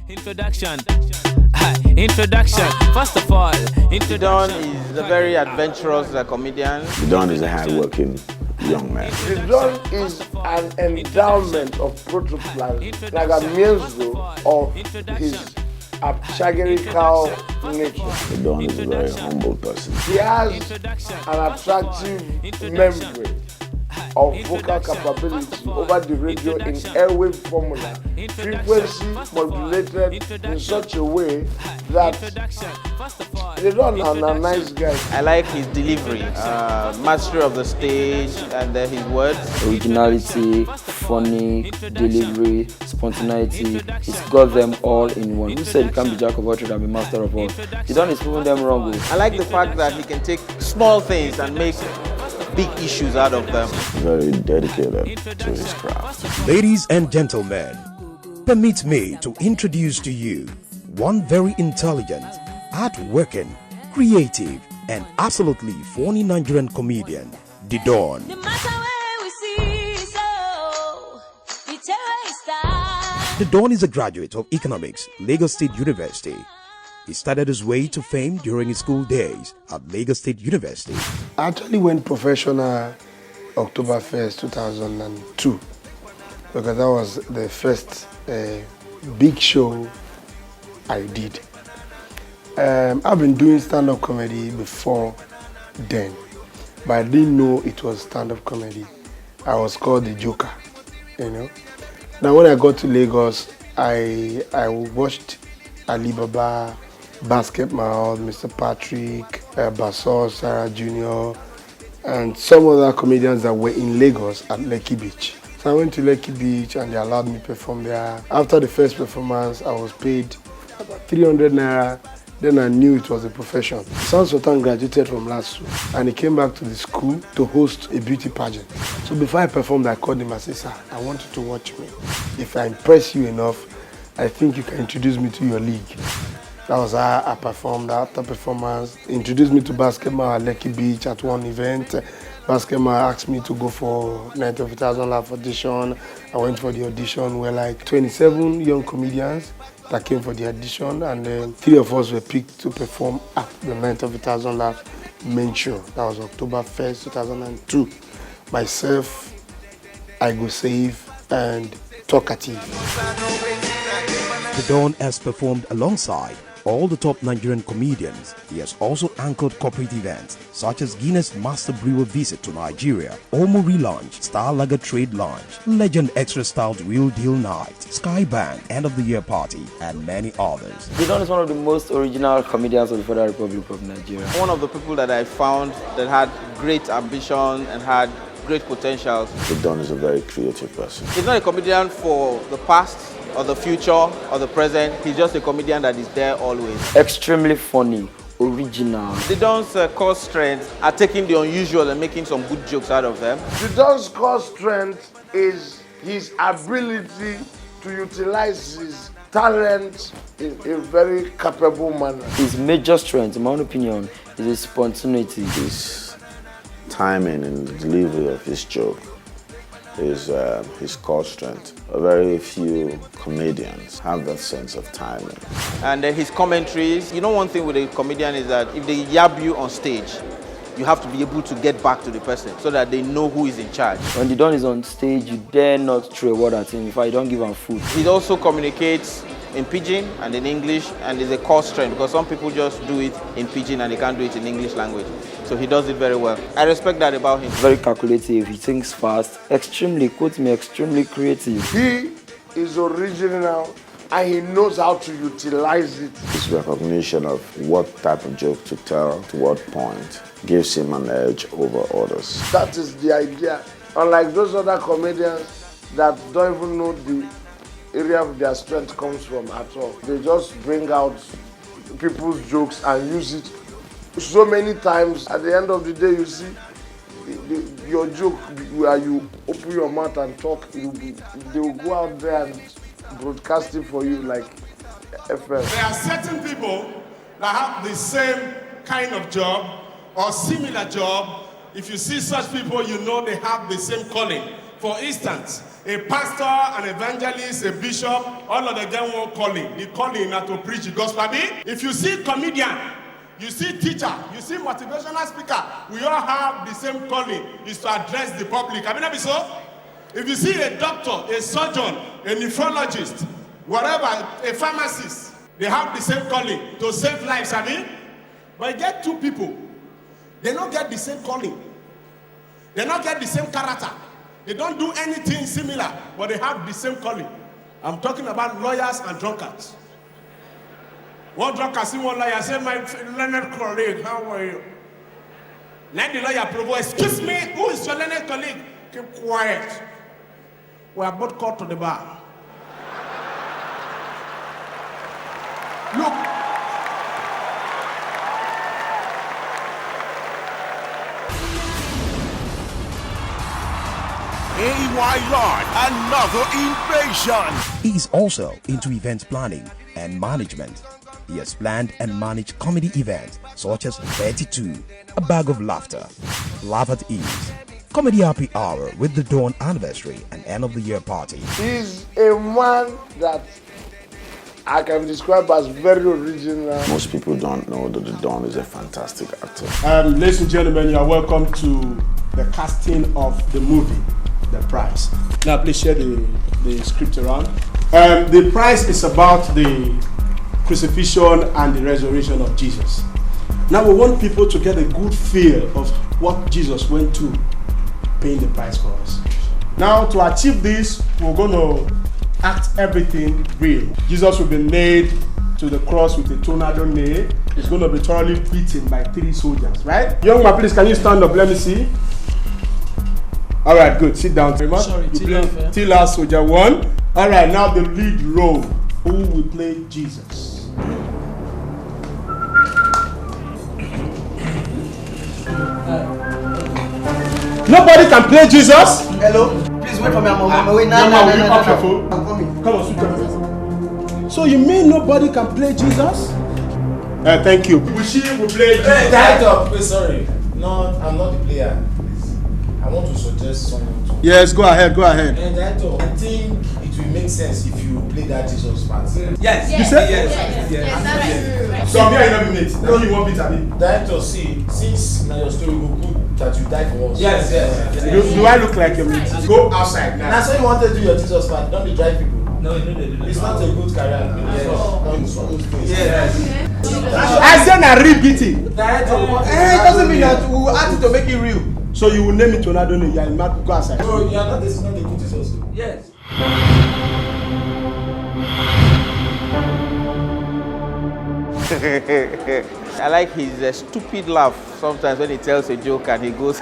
Introduction. Introduction. First of all, Don is a very adventurous comedian. Don is a hard-working young man. The Don is an endowment of protoplasm, like a measure of his abshagerical nature. The Don is a very humble person. He has an attractive memory of vocal capability over the radio in airwave formula, frequency modulated in such a way that they don't are a nice guy. I like his delivery, mastery of the stage, and his words. Originality, funny, delivery, spontaneity. He's got them all in one. Who said you can't be jack of all trades and be master of all? The Don is proving them wrong. I like the fact that he can take small things and make big issues out of them. Very dedicated to his craft. Ladies and gentlemen, permit me to introduce to you one very intelligent, hard-working, creative, and absolutely funny Nigerian comedian, the Don. The Don is a graduate of Economics, Lagos State University. He started his way to fame during his school days at Lagos State University. I actually went professional October 1st, 2002, because that was the first big show I did. I've been doing stand-up comedy before then, but I didn't know it was stand-up comedy. I was called the Joker, you know. Now when I got to Lagos, I watched Alibaba, Basketball, Mr. Patrick, Bassor, Sarah Jr., and some other comedians that were in Lagos at Lekki Beach. So I went to Lekki Beach and they allowed me to perform there. After the first performance, I was paid about 300 naira. Then I knew it was a profession. San Sultan graduated from LASU and he came back to the school to host a beauty pageant. So before I performed, I called him and said, "Sir, I want you to watch me. If I impress you enough, I think you can introduce me to your league." That was how I performed. After performance, introduced me to basketball at Lekki Beach at one event. Basketball asked me to go for Night of 1,000 Laugh audition. I went for the audition. We're like 27 young comedians that came for the audition, and then 3 of us were picked to perform at the Night of 1,000 Laugh main show. That was October 1st, 2002. Myself, I Go Save, and Talkative. The Don has performed alongside all the top Nigerian comedians. He has also anchored corporate events such as Guinness Master Brewer Visit to Nigeria, Omo Relaunch, Star Lager Trade Launch, Legend Extra Stout Real Deal Night, Skybank End of the Year Party, and many others. The Don is one of the most original comedians of the Federal Republic of Nigeria. One of the people that I found that had great ambition and had great potential. The Don is a very creative person. He's not a comedian for the past or the future or the present. He's just a comedian that is there always. Extremely funny, original. The Don's core strength are taking the unusual and making some good jokes out of them. The Don's core strength is his ability to utilize his talent in a very capable manner. His major strength, in my own opinion, is his spontaneity. His timing and the delivery of his joke is his core strength. Very few comedians have that sense of timing. And his commentaries, you know, one thing with a comedian is that if they yab you on stage, you have to be able to get back to the person so that they know who is in charge. When the Don is on stage, you dare not throw a word at him. In fact, you don't give him food. He also communicates in Pidgin and in English, and is a core strength because some people just do it in Pidgin and they can't do it in English language. So he does it very well. I respect that about him. Very calculative, he thinks fast, extremely, quote me, extremely creative. He is original and he knows how to utilize it. His recognition of what type of joke to tell, to what point, gives him an edge over others. That is the idea. Unlike those other comedians that don't even know the area of their strength comes from at all. They just bring out people's jokes and use it so many times. At the end of the day, you see, your joke, where you open your mouth and talk, they will go out there and broadcast it for you like FM. There are certain people that have the same kind of job or similar job If you see such people, you know they have the same calling. For instance, a pastor, an evangelist, a bishop, all of them get one calling. The calling is to preach the gospel. If you see comedian, you see teacher, you see motivational speaker, we all have the same calling, is to address the public. I mean, that be so? If you see a doctor, a surgeon, a nephrologist, whatever, a pharmacist, they have the same calling to save lives, I mean. But you get two people, they don't get the same calling. They don't get the same character. They don't do anything similar, but they have the same calling. I'm talking about lawyers and drunkards. One drunkard see one lawyer, say, my learned colleague, how are you? Let the lawyer provoke, excuse me, who is your learned colleague? Keep quiet. We are both called to the bar. Look. AY Live, another invasion. He is also into event planning and management. He has planned and managed comedy events such as 32, A Bag of Laughter, Laugh at Ease, Comedy Happy Hour with the Dawn Anniversary and End of the Year Party. He's a man that I can describe as very original. Most people don't know that the Don is a fantastic actor. Ladies and gentlemen, you are welcome to the casting of the movie, The Price. Now, please share the script around. The price is about the crucifixion and the resurrection of Jesus. Now, we want people to get a good feel of what Jesus went to paying the price for us. Now, to achieve this, we're going to act everything real. Jesus will be nailed to the cross with a tornado nail. He's going to be thoroughly beaten by 3 soldiers, right? Young man, please, can you stand up? Let me see. All right, good. Sit down. Sorry, Tila, soldier 1. All right, now the lead role. Who will play Jesus? Nobody can play Jesus? Hello? Please wait for me. I'm on my way. No. I'm coming. Come on, switch on. So you mean nobody can play Jesus? Thank you. Bushi will play Jesus. Wait, sorry. No, I'm not the player. Please. I want to suggest someone to. Yes, go ahead. And Director, I think it will make sense if you play that Jesus part. Yes. You said? Yes. So I'm here in a minute. No, you won't beat me. Director, see, since now your story will good that you died for us. Yes. Do I look like a mate? Go outside now. That's why you wanted to do your Jesus part. Don't be drive people. No, they do. It's not a good career. Yes. I said I repeat it. Director, It doesn't mean that we will ask it to make it real. So you will name it Tornado Nail. You are in Mark. Go outside. no, you are not. This is not a good Jesus. Yes. I like his stupid laugh sometimes when he tells a joke and he goes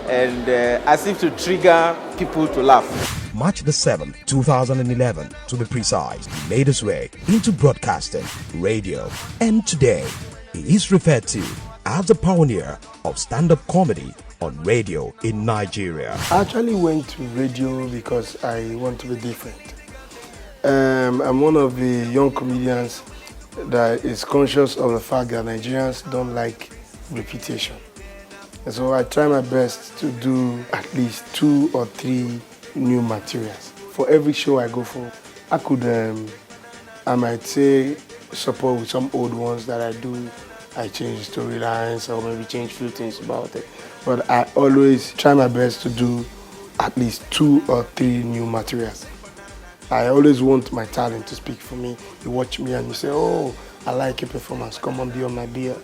and as if to trigger people to laugh. March the 7th, 2011, to be precise, he made his way into broadcasting, radio, and today he is referred to as the pioneer of stand-up comedy on radio in Nigeria. I actually went to radio because I want to be different. I'm one of the young comedians that is conscious of the fact that Nigerians don't like repetition. And so I try my best to do at least 2 or 3 new materials. For every show I go for, I could, I might say, support with some old ones that I do. I change storylines or maybe change a few things about it. But I always try my best to do at least 2 or 3 new materials. I always want my talent to speak for me. You watch me and you say, oh, I like your performance, come on, be on my beer.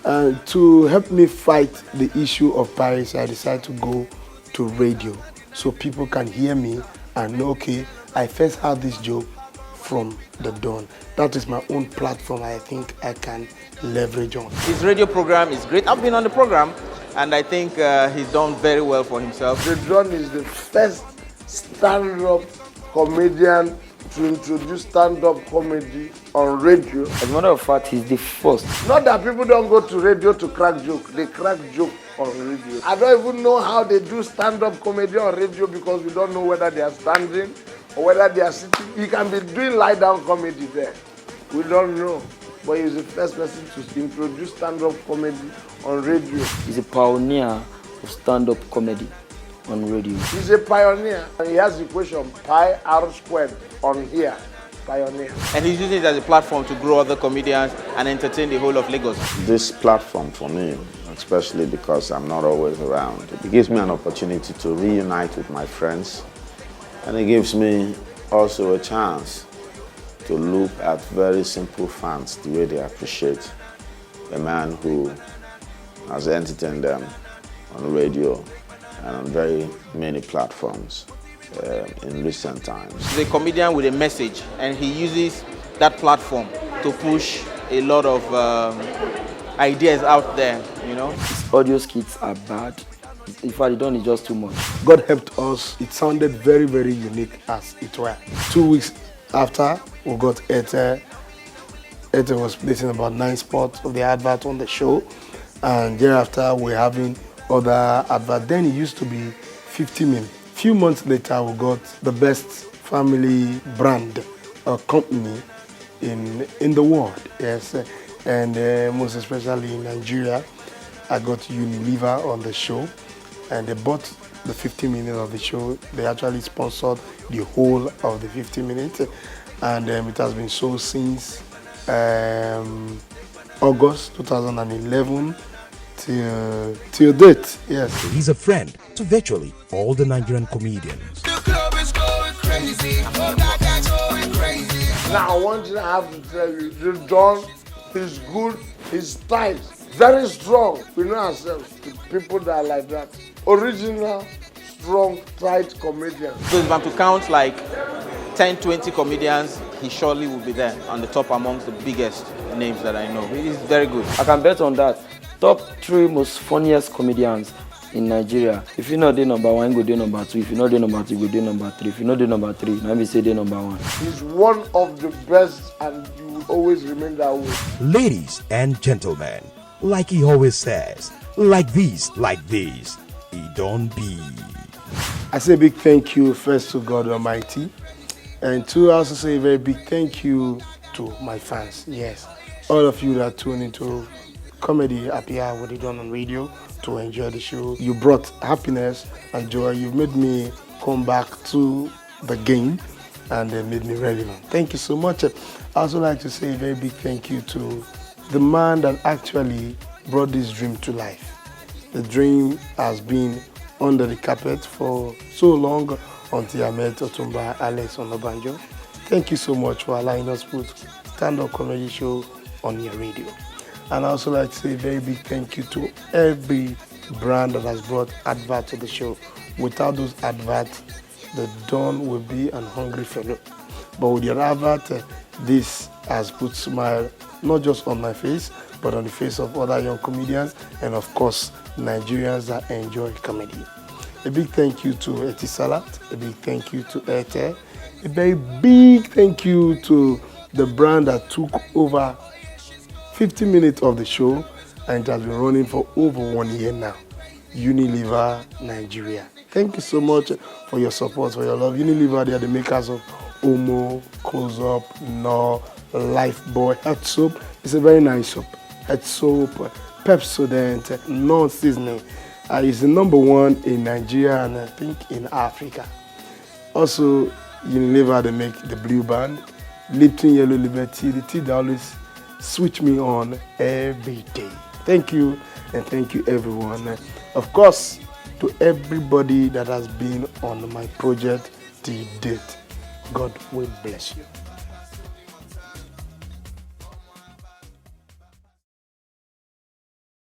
To help me fight the issue of piracy, I decided to go to radio so people can hear me and know, okay, I first had this joke from the Dawn. That is my own platform I think I can leverage on. His radio program is great. I've been on the program and I think he's done very well for himself. The Dawn is the first stand-up comedian to introduce stand-up comedy on radio. As a matter of fact, he's the first. Not that people don't go to radio to crack joke. They crack joke on radio. I don't even know how they do stand-up comedy on radio because we don't know whether they are standing or whether they are sitting. You can be doing lie-down comedy there. We don't know. but he's the first person to introduce stand-up comedy on radio. He's a pioneer of stand-up comedy on radio. He's a pioneer. And he has the equation pi r squared on here. Pioneer. And he's using it as a platform to grow other comedians and entertain the whole of Lagos. This platform for me, especially because I'm not always around, it gives me an opportunity to reunite with my friends, and it gives me also a chance to look at very simple fans the way they appreciate a man who has entertained them on radio and on very many platforms in recent times. He's a comedian with a message, and he uses that platform to push a lot of ideas out there, you know. His audio skits are bad. In fact, he done it just too much. God helped us. It sounded very, very unique as it were. 2 weeks after we got Airtel, Airtel was placing about 9 spots of the advert on the show, and thereafter we're having other adverts. Then it used to be 50 minutes. Few months later, we got the best family brand or company in the world, yes, and most especially in Nigeria. I got Unilever on the show, and they bought the 50 minutes of the show. They actually sponsored the whole of the 50 minutes, and it has been so since August 2011 till date, yes. He's a friend to virtually all the Nigerian comedians. The club is going crazy. Oh, that's going crazy. Now, one thing I have to tell you, the Don is good, his tight, very strong. We know ourselves, the people that are like that. Original, strong, tight comedians. So if I'm to count like 10, 20 comedians, he surely will be there on the top amongst the biggest names that I know. He's very good. I can bet on that. Top 3 most funniest comedians in Nigeria. If you know the number 1, go do number 2. If you know the number 2, go do number 3. If you know the number 3, let me say the number 1. He's one of the best, and you will always remain that way. Ladies and gentlemen, like he always says, like this, he don't be. I say a big thank you first to God Almighty, and to also say a very big thank you to my fans. Yes, all of you that tune into comedy happy hour what they done on radio to enjoy the show. You brought happiness and joy. You've made me come back to the game, and they made me relevant. Thank you so much. I also like to say a very big thank you to the man that actually brought this dream to life. The dream has been under the carpet for so long until I met Otumba Alex Onabanjo. Thank you so much for allowing us to put stand-up comedy show on your radio. And I also like to say a very big thank you to every brand that has brought advert to the show. Without those adverts, the Don will be an hungry fellow. But with your advert, this has put smile not just on my face, but on the face of other young comedians, and of course, Nigerians that enjoy comedy. A big thank you to Etisalat, a big thank you to Airtel, a very big thank you to the brand that took over 50 minutes of the show, and it has been running for over 1 year now. Unilever Nigeria. Thank you so much for your support, for your love. Unilever, they are the makers of Omo, Close Up, No, Lifebuoy, Head Soap. It's a very nice soap. Head Soap, Pepsodent, non-seasoning. It's the #1 in Nigeria and I think in Africa. Also, Unilever, they make the Blue Band, Lipton Yellow Liberty, the tea that always switch me on every day. Thank you, and thank you everyone. Of course, to everybody that has been on my project till date, God will bless you.